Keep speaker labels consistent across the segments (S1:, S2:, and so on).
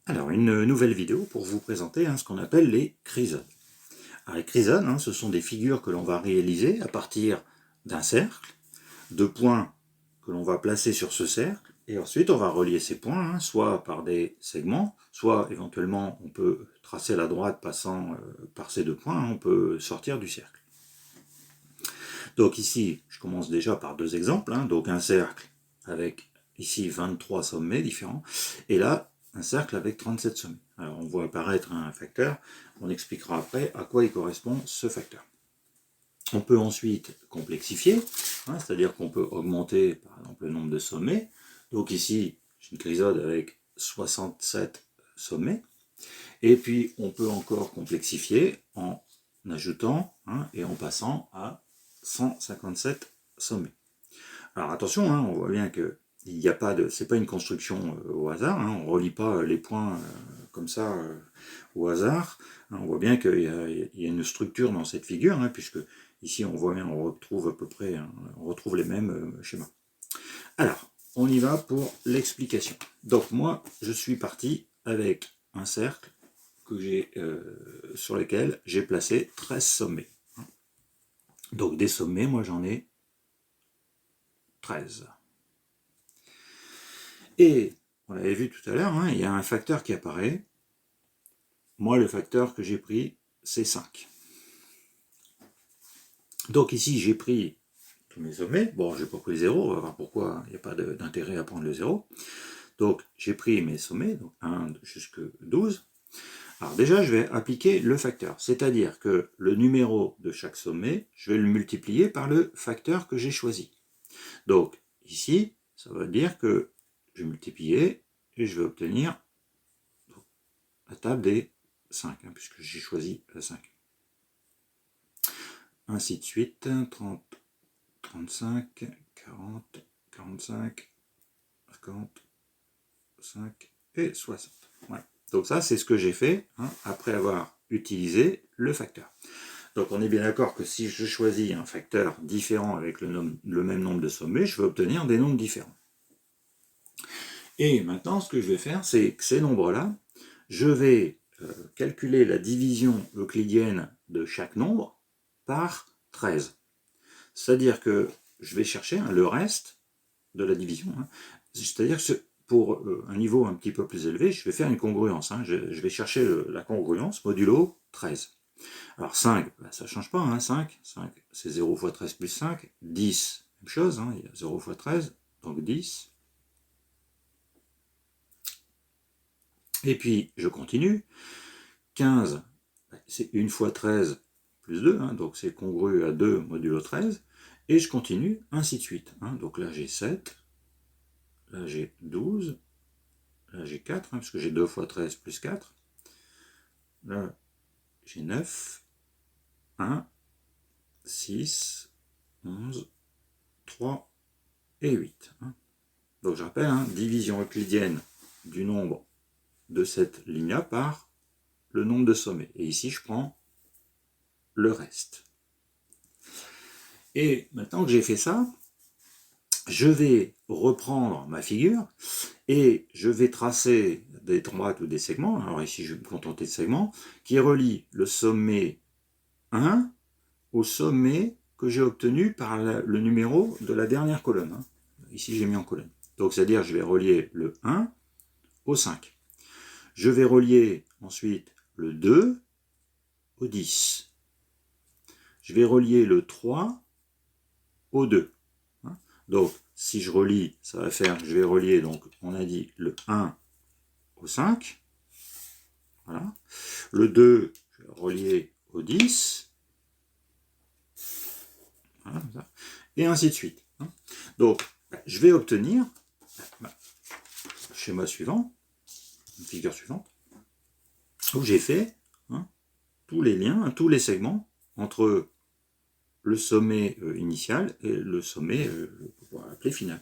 S1: Alors, une nouvelle vidéo pour vous présenter ce qu'on appelle les crisodes. Alors, les crisodes, ce sont des figures que l'on va réaliser à partir d'un cercle, de points que l'on va placer sur ce cercle, et ensuite on va relier ces points, soit par des segments, soit éventuellement on peut tracer la droite passant par ces deux points, on peut sortir du cercle. Donc ici, je commence déjà par deux exemples, donc un cercle avec ici 23 sommets différents, et là, un cercle avec 37 sommets. Alors on voit apparaître un facteur, on expliquera après à quoi il correspond ce facteur. On peut ensuite complexifier, c'est-à-dire qu'on peut augmenter par exemple le nombre de sommets. Donc ici, j'ai une crisode avec 67 sommets. Et puis on peut encore complexifier en ajoutant et en passant à 157 sommets. Alors attention, on voit bien que il n'y a pas de, c'est pas une construction au hasard, on ne relie pas les points comme ça au hasard. On voit bien qu'il y a une structure dans cette figure, puisque ici on voit bien, on retrouve à peu près, on retrouve les mêmes schémas. Alors, on y va pour l'explication. Donc moi, je suis parti avec un cercle que sur lequel j'ai placé 13 sommets. Donc des sommets, moi j'en ai 13. Et, on l'avait vu tout à l'heure, il y a un facteur qui apparaît. Moi, le facteur que j'ai pris, c'est 5. Donc ici, j'ai pris tous mes sommets. Bon, j'ai pas pris 0, on va voir pourquoi il n'y a pas d'intérêt à prendre le 0. Donc, j'ai pris mes sommets, donc 1 jusqu'à 12. Alors déjà, je vais appliquer le facteur, c'est-à-dire que le numéro de chaque sommet, je vais le multiplier par le facteur que j'ai choisi. Donc, ici, ça veut dire que je vais multiplier et je vais obtenir la table des 5, puisque j'ai choisi la 5. Ainsi de suite, 30, 35, 40, 45, 50, 5 et 60. Voilà. Donc ça, c'est ce que j'ai fait après avoir utilisé le facteur. Donc on est bien d'accord que si je choisis un facteur différent avec le même nombre de sommets, je vais obtenir des nombres différents. Et maintenant, ce que je vais faire, c'est que ces nombres-là, je vais calculer la division euclidienne de chaque nombre par 13. C'est-à-dire que je vais chercher le reste de la division. C'est-à-dire que pour un niveau un petit peu plus élevé, je vais faire une congruence. Je vais chercher la congruence modulo 13. Alors 5, ça ne change pas, 5 c'est 0 fois 13 plus 5, 10, même chose, il y a 0 fois 13, donc 10. Et puis je continue, 15, c'est 1 fois 13 plus 2, donc c'est congru à 2 modulo 13, et je continue, ainsi de suite. Donc là j'ai 7, là j'ai 12, là j'ai 4, parce que j'ai 2 fois 13 plus 4, là j'ai 9, 1, 6, 11, 3 et 8. Donc je rappelle, division euclidienne du nombre de cette ligne-là par le nombre de sommets. Et ici, je prends le reste. Et maintenant que j'ai fait ça, je vais reprendre ma figure et je vais tracer des droites ou des segments. Alors ici, je vais me contenter de segments qui relient le sommet 1 au sommet que j'ai obtenu par le numéro de la dernière colonne. Ici, j'ai mis en colonne. Donc, c'est-à-dire, je vais relier le 1 au 5. Je vais relier ensuite le 2 au 10. Je vais relier le 3 au 2. Donc, si je relie, ça va faire que je vais relier, donc, on a dit le 1 au 5. Voilà. Le 2, je vais relier au 10. Voilà, comme ça. Et ainsi de suite. Donc, je vais obtenir le schéma suivant, une figure suivante, où j'ai fait tous les liens, tous les segments entre le sommet initial et le sommet on va appeler final.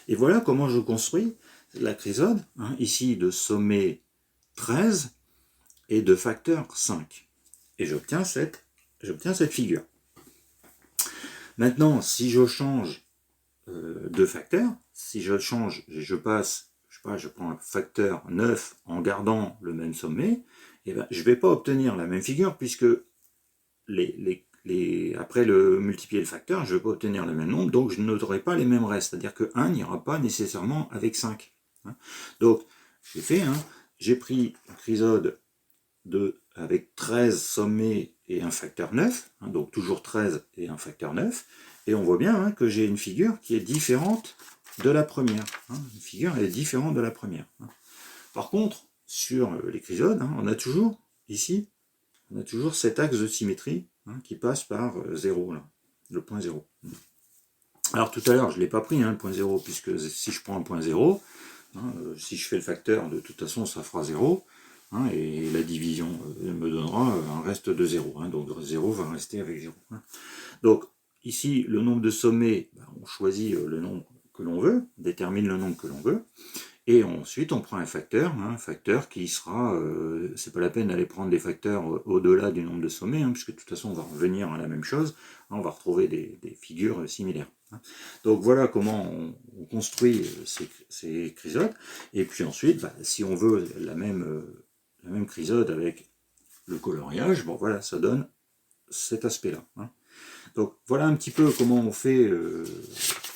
S1: Et voilà comment je construis la crisode, ici de sommet 13 et de facteur 5. Et j'obtiens cette figure. Maintenant, si je change de facteur, si je change, je passe pas, je prends un facteur 9 en gardant le même sommet, et ben, je ne vais pas obtenir la même figure puisque après le multiplier le facteur, je ne vais pas obtenir le même nombre, donc je n'aurai pas les mêmes restes. C'est-à-dire que 1 n'ira pas nécessairement avec 5. Donc, j'ai fait, j'ai pris un chrysode avec 13 sommets et un facteur 9, donc toujours 13 et un facteur 9, et on voit bien que j'ai une figure qui est différente de la première. Une figure est différente de la première. Par contre, sur les chrysodes, on a toujours, ici, on a toujours cet axe de symétrie qui passe par 0, là, le point 0. Alors tout à l'heure, je ne l'ai pas pris, le point 0, puisque si je prends un point 0, si je fais le facteur, de toute façon, ça fera 0, et la division me donnera un reste de 0. Donc 0 va rester avec 0. Donc ici, le nombre de sommets, on choisit le nombre que l'on veut, on détermine le nombre que l'on veut, et ensuite on prend un facteur qui sera, c'est pas la peine d'aller prendre des facteurs au-delà du nombre de sommets, puisque de toute façon on va revenir à la même chose, on va retrouver des figures similaires. Donc voilà comment on construit ces chrysodes, et puis ensuite, si on veut la même chrysode avec le coloriage, bon voilà, ça donne cet aspect-là. Donc voilà un petit peu comment on fait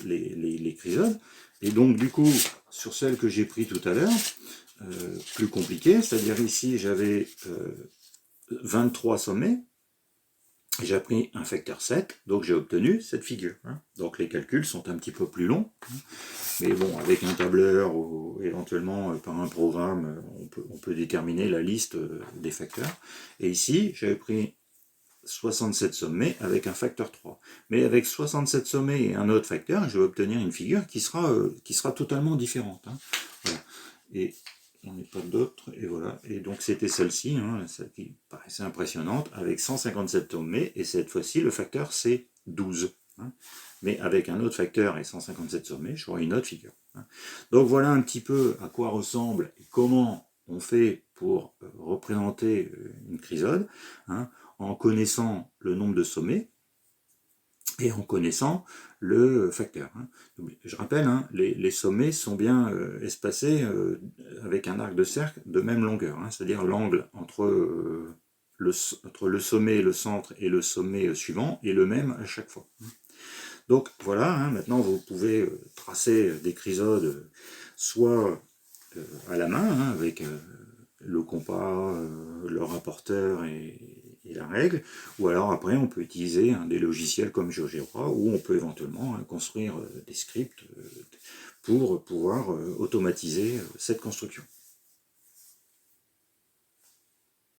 S1: les chrysodes. Et donc du coup, sur celle que j'ai pris tout à l'heure, plus compliquée, c'est-à-dire ici j'avais 23 sommets, j'ai pris un facteur 7, donc j'ai obtenu cette figure. Donc les calculs sont un petit peu plus longs, mais bon, avec un tableur ou éventuellement par un programme, on peut déterminer la liste des facteurs. Et ici, j'avais pris 67 sommets avec un facteur 3. Mais avec 67 sommets et un autre facteur, je vais obtenir une figure qui sera totalement différente. Voilà. Et j'en ai pas d'autres, et voilà. Et donc c'était celle-ci, celle qui paraissait impressionnante, avec 157 sommets, et cette fois-ci, le facteur c'est 12. Mais avec un autre facteur et 157 sommets, j'aurai une autre figure. Donc voilà un petit peu à quoi ressemble et comment on fait pour représenter une chrysode, en connaissant le nombre de sommets et en connaissant le facteur. Je rappelle, les sommets sont bien espacés avec un arc de cercle de même longueur, c'est-à-dire l'angle entre le sommet, le centre et le sommet suivant est le même à chaque fois. Donc voilà, maintenant vous pouvez tracer des chrysodes soit à la main, avec le compas, le rapporteur et la règle, ou alors après on peut utiliser des logiciels comme GeoGebra, ou on peut éventuellement construire des scripts pour pouvoir automatiser cette construction.